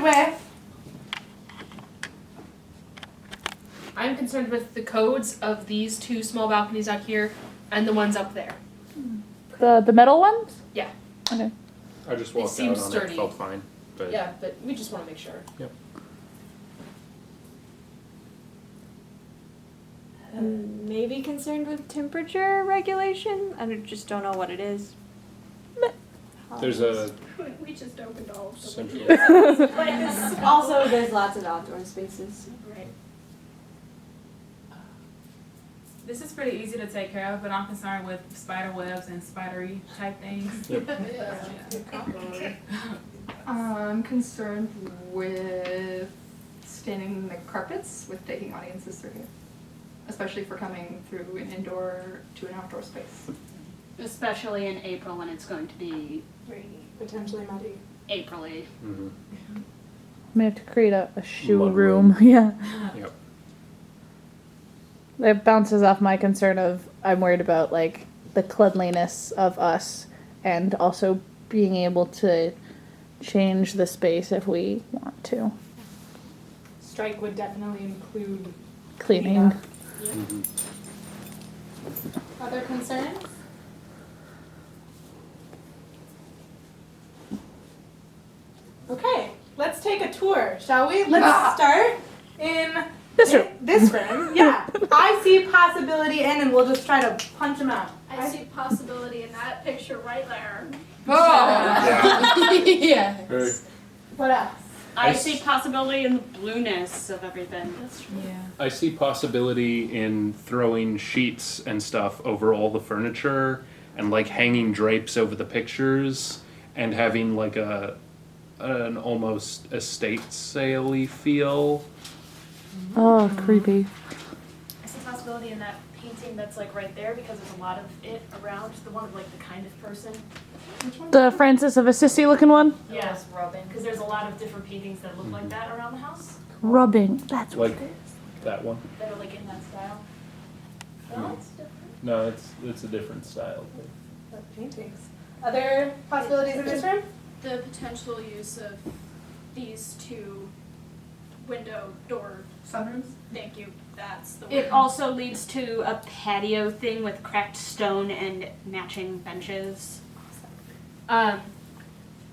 with. I'm concerned with the codes of these two small balconies out here and the ones up there. The metal ones? Yeah. Okay. I just They walked seem out on sturdy. it, felt fine. But Yeah, but we just want to make sure. Maybe concerned with temperature regulation? just don't know what it is. there's a We just opened all of them. central. Also, there's lots of outdoor spaces. Right. This is pretty easy to take care of, but I'm concerned with spider webs and spidery type things. I'm concerned with staining the carpets with taking audiences through here. Especially for coming through an indoor to an outdoor space. Especially in April when it's going to be Potentially muddy. April-y. Mm-hmm. We have to create a shoe Mud room. Yeah. Yep. It bounces off my concern of I'm worried about like the cleanliness of us and also being able to change the space if we want to. Strike would definitely include Cleaning. Mm-hmm. other concerns. Okay, let's take a tour, shall we? Let's start in This room. This room, yeah. I see possibility in, and we'll just try to punch them out. I see possibility in that picture right there. Oh. Yeah. Very. What else? I see possibility in the blueness of everything. I see possibility in throwing sheets and stuff over all the furniture and like hanging drapes over the pictures and having like an almost estate sale-y feel. Oh, creepy. I see possibility in that painting that's like right there because there's a lot of it around. The one of like the kind of person. The Francis of Assisi looking one? Yeah, Robin. Because there's a lot of different paintings that look like that around the house Rubbing. That's what Like it is. that one. that are like in that style. Hmm. It's different. No, it's a different style. Paintings. Other possibilities in this room? The potential use of these two window door. Sunrooms. Thank you. That's the It word. also leads to a patio thing with cracked stone and matching benches.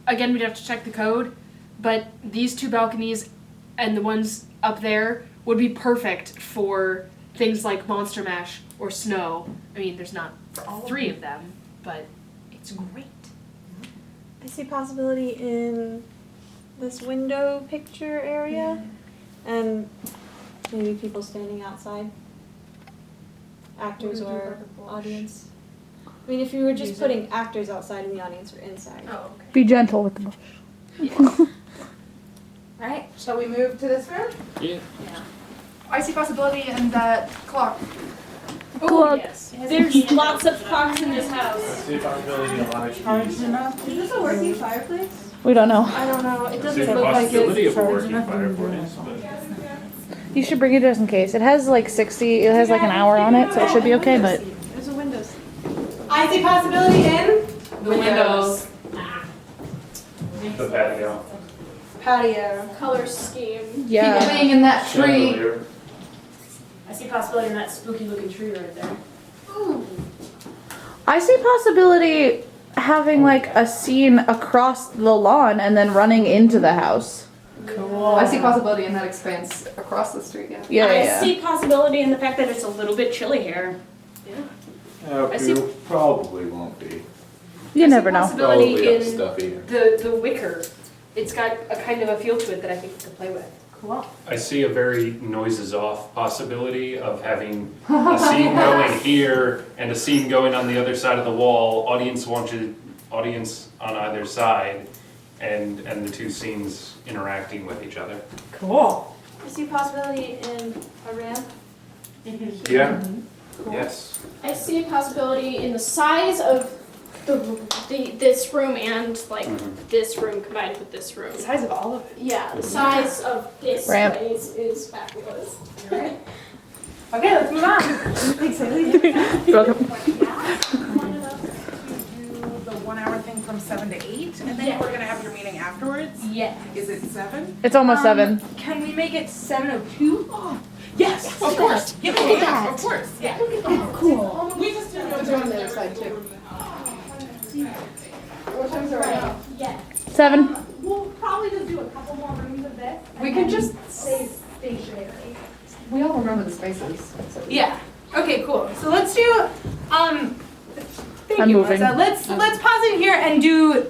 Again, we'd have to check the code, but these two balconies and the ones up there would be perfect for things like Monster Mash or Snow. I mean, there's not three of them, but it's great. I see possibility in this window picture area and maybe people standing outside. Actors What do we do or about the bush? audience. I mean, if you were just Use it. putting actors outside and the audience were inside. Oh, okay. Be gentle with the bush. Alright, shall we move to this room? Yeah. I see possibility in that clock. Clock. Yes. There's lots of clocks in this house. See possibility a lot of keys. Is this a working fireplace? We don't know. I don't know. It See doesn't the look like possibility it's of a working fireplace, but You should bring it just in case. It has like 60, it has like an hour on it, so it should be okay, but There's a window seat. I see possibility in The windows. the patio. patio. Color scheme. yeah. Laying in that tree. Chandelier. I see possibility in that spooky looking tree right there. I see possibility having like a scene across the lawn and then running into the house. Cool. I see possibility in that expanse across the street, yeah. Yeah, I yeah. see possibility in the fact that it's a little bit chilly here. Yeah, I see- probably won't be. You never know. Possibility Probably in stuffy. the wicker. It's got a kind of a feel to it that I think we could play with. Cool. I see a very noises off possibility of having a scene going here and a scene going on the other side of the wall, audience on either side, and the two scenes interacting with each other. Cool. I see possibility in a ramp. Yeah. Yes. I see a possibility in the size of this room and like this room combined with this room. The size of all of it. Yeah, the size of this Ramp. place is fabulous. Okay, let's move on. Thanks, Haley. You're welcome. Do the 1 hour thing from 7 to 8, and then we're gonna have your meeting afterwards? Yeah. Is it 7? It's almost 7. Can we make it 7:02? Yes, of course. Yeah, of course. Yeah. Cool. We just didn't know. On the other side too. What time's it right now? Yeah. 7. We'll probably just do a couple more rooms of this. We can just, stay stationary. we all remember the spaces. So. Yeah. Okay, cool. So let's do, thank I'm you, moving. Melissa. Let's pause in here and do,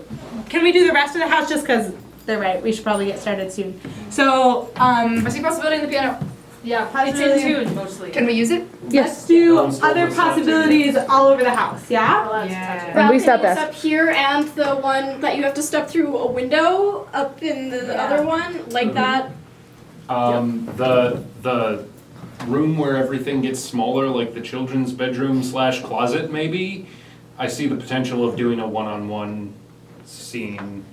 can we do the rest of the house just because they're right, we should probably get started soon. So, I see possibility in the piano. Yeah, it's in tune mostly. Can we use it? Let's do Don't slow other us down too possibilities all over the house, yeah? Yeah. And we step Balconies back. up here and the one that you have to step through a window up in the other one, like that. The room where everything gets smaller, like the children's bedroom / closet maybe, I see the potential of doing a one-on-one scene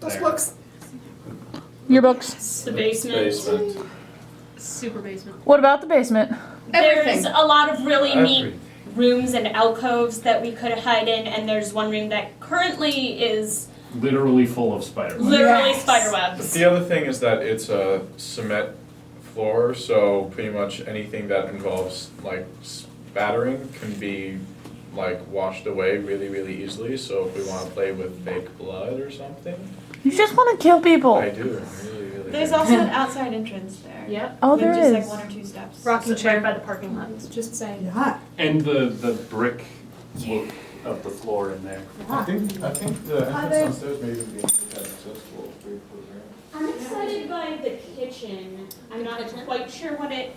Those there. books. Your books. The basement. super basement. What about the basement? There's a lot of really neat Everything. rooms and alcoves that we could hide in, and there's one room that currently is Literally full of spider webs. literally spider webs. The other thing is that it's a cement floor, so pretty much anything that involves like spattering can be like washed away really, really easily. So if we want to play with fake blood or something, You just want to kill people. I do. Really, really. There's do. also an outside entrance there. Yep. Oh, With there just is. like 1 or 2 steps. Rocking chair by the parking lot. Just saying. And the brick look of the floor in there. I think the entrance downstairs may even be accessible. I'm excited by the kitchen. I'm not quite sure what it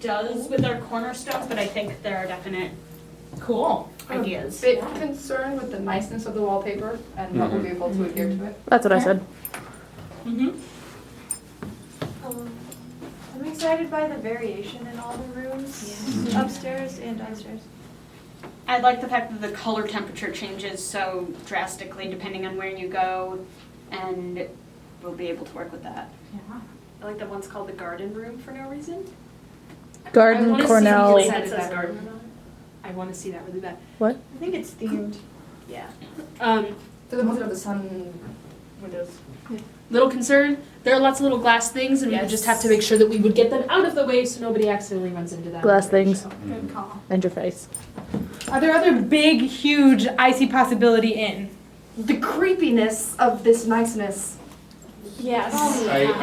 does with our cornerstones, but I think there are definite Cool. ideas. Bit concerned with the niceness of the wallpaper and what we'll be able to adhere to it. That's what I said. I'm excited by the variation in all the rooms, upstairs and downstairs. I like the fact that the color temperature changes so drastically depending on where you go, and we'll be able to work with that. I like that one's called the garden room for no reason. I Garden wanna see Cornell. the that says garden on it. I want to see that really bad. I think it's themed. Yeah. So the ones that have the sun windows. Little concern, there are lots of little glass things and we would just have to make sure that we would get them out of the way so nobody accidentally runs into them. Glass things. Good call. And your face. Are there other big, huge, I see possibility in? The creepiness of this niceness. Yes.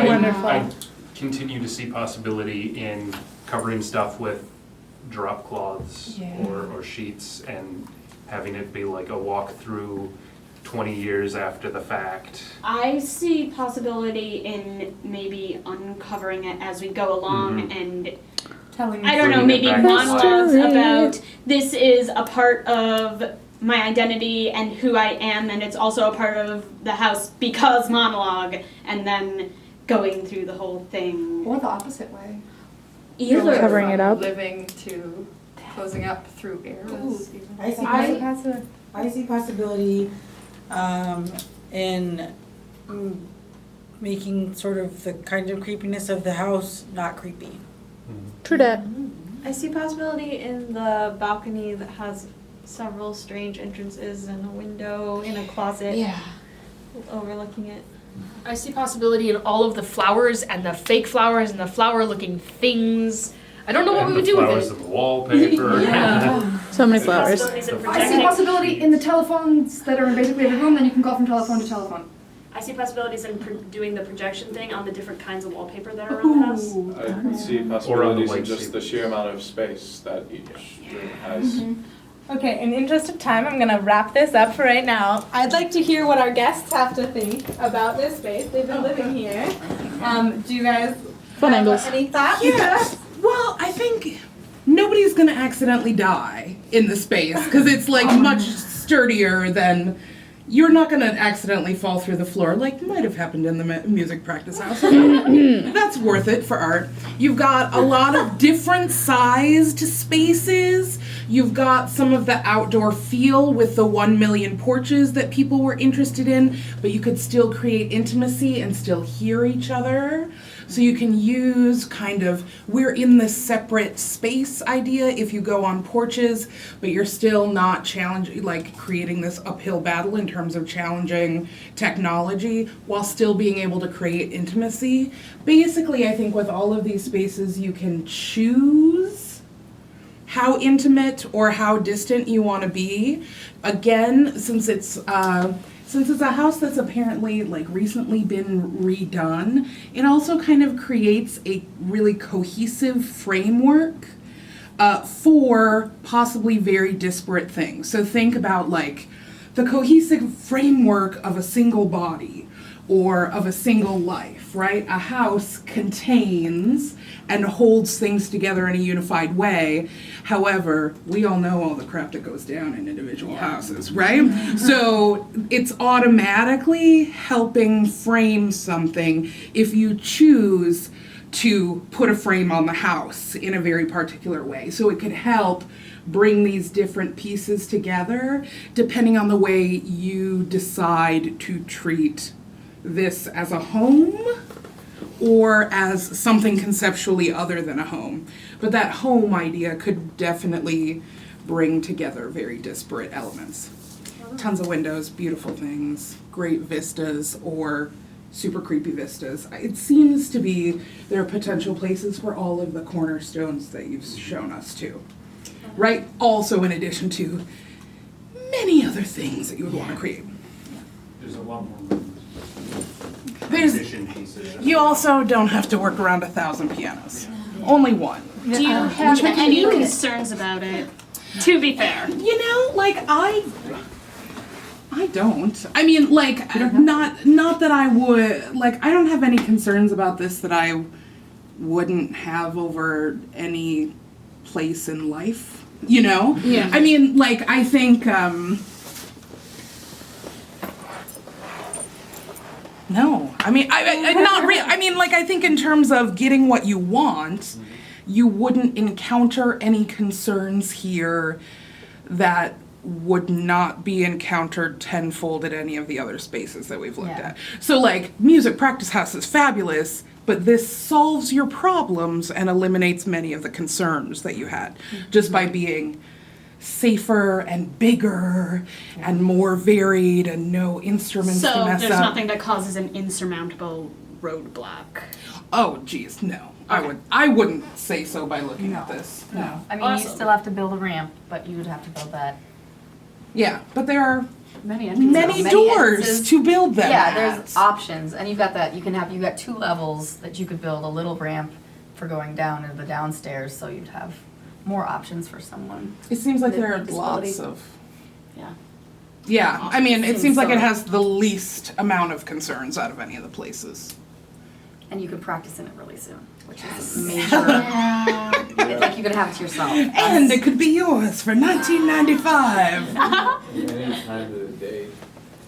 Wonderful. I continue to see possibility in covering stuff with drop cloths or sheets and having it be like a walk through 20 years after the fact. I see possibility in maybe uncovering it as we go along and Telling I don't know, Bringing it maybe back to monologues life. about this is a part of my identity and who I am, and it's also a part of the house because monologue, and then going through the whole thing. Or the opposite way. Either. Covering it up. Living to closing up through eras. even. I see possibility in making sort of the kind of creepiness of the house not creepy. True that. I see possibility in the balcony that has several strange entrances and a window in a closet overlooking it. I see possibility in all of the flowers and the fake flowers and the flower looking things. I don't know what we would do with Flowers it. of the wallpaper. So many flowers. Possibilities in I see projecting. possibility in the telephones that are in basically every room, then you can go from telephone to telephone. I see possibilities in doing the projection thing on the different kinds of wallpaper that are around the house. I see possibilities in just the sheer amount of space that each room has. Okay, in interest of time, I'm gonna wrap this up for right now. I'd like to hear what our guests have to think about this space. They've been living here. Do you guys Fun have angles. any thoughts? Yeah. Well, I think nobody's gonna accidentally die in the space because it's like much sturdier than, you're not going to accidentally fall through the floor like might have happened in the music practice house. That's worth it for art. You've got a lot of different sized spaces. You've got some of the outdoor feel with the 1 million porches that people were interested in, but you could still create intimacy and still hear each other. So you can use kind of, we're in this separate space idea if you go on porches, but you're still not challenging, like creating this uphill battle in terms of challenging technology while still being able to create intimacy. Basically, I think with all of these spaces, you can choose how intimate or how distant you want to be. Again, since it's a house that's apparently like recently been redone, it also kind of creates a really cohesive framework for possibly very disparate things. So think about like the cohesive framework of a single body or of a single life, right? A house contains and holds things together in a unified way. However, we all know all the crap that goes down in individual houses, right? So it's automatically helping frame something if you choose to put a frame on the house in a very particular way. So it could help bring these different pieces together depending on the way you decide to treat this as a home or as something conceptually other than a home. But that home idea could definitely bring together very disparate elements. Tons of windows, beautiful things, great vistas, or super creepy vistas. It seems to be there are potential places for all of the cornerstones that you've shown us too. Right? Also in addition to many other things that you would want to create. There's a lot more room. You also don't have to work around 1,000 pianos. Only one. Do you have any concerns about it? To be fair. You know, like I don't. I mean, like, not that I would, like, I don't have any concerns about this that I wouldn't have over any place in life, you know? Yeah. I mean, like, I think, no. I mean, I not real. I mean, like, I think in terms of getting what you want, you wouldn't encounter any concerns here that would not be encountered tenfold at any of the other spaces that we've looked at. So, like, music practice house is fabulous, but this solves your problems and eliminates many of the concerns that you had just by being safer and bigger and more varied and no instruments to So mess there's up. nothing that causes an insurmountable roadblock. Oh, geez, no. I wouldn't say so by looking at this. No. I mean, you still have to build a ramp, but you would have to build that. Yeah, but there are Many entrances. many doors entrances. to build them. Yeah, there's options, and you've got that. You've got 2 levels that you could build a little ramp for going down into the downstairs, so you'd have more options for someone. It seems like with there are disability. lots of. Yeah. Yeah, I mean, it seems like it so. has the least amount of concerns out of any of the places. And you could practice in it really soon, which is major. It's like you could have it to yourself. And it could be yours for $19.95. Any time of the day.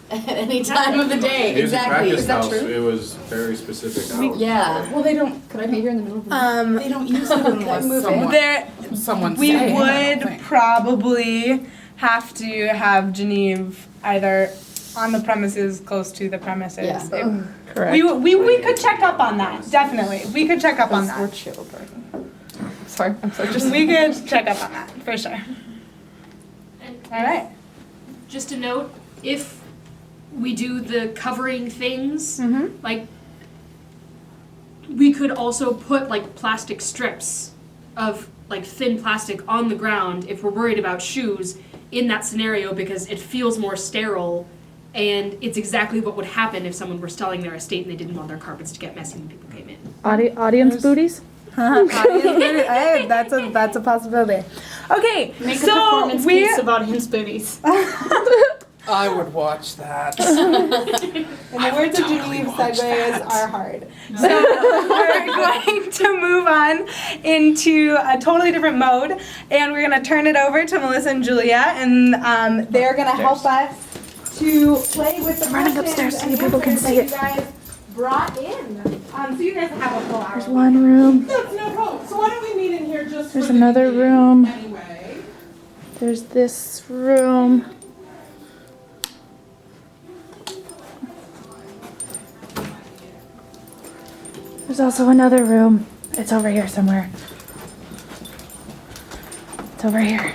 At any time of the day, Music exactly. practice Is that house, true? it was very specific hours. Yeah. Well, they don't. Could I be here in the middle of the They don't use it unless move in? someone's We saying, I don't would think. probably have to have Geneve either on the premises, close to the premises. Yeah. If- Correct. we could check up on that, definitely. We could check up on We're that. chill person. Sorry, I'm sorry. Just We could check up on that, for sure. And All right. just a note, if we do the covering things, like, we could also put like plastic strips of like thin plastic on the ground if we're worried about shoes in that scenario, because it feels more sterile, and it's exactly what would happen if someone were selling their estate and they didn't want their carpets to get messy when people came in. Audience booties? Hey, that's a possibility. Okay, Make a so performance we piece about his booties. I would watch that. in the words of Geneve, segues are hard. So we're going to move on into a totally different mode, and we're going to turn it over to Melissa and Julia, and they're going to help us to play with the I'm running questions upstairs so and you people can answers see that it. you guys brought in. So you guys have a full hour. There's one room. That's no problem. So why don't we meet in here just There's for the another meeting room. Anyway. There's this room. There's also another room. It's over here somewhere. It's over here.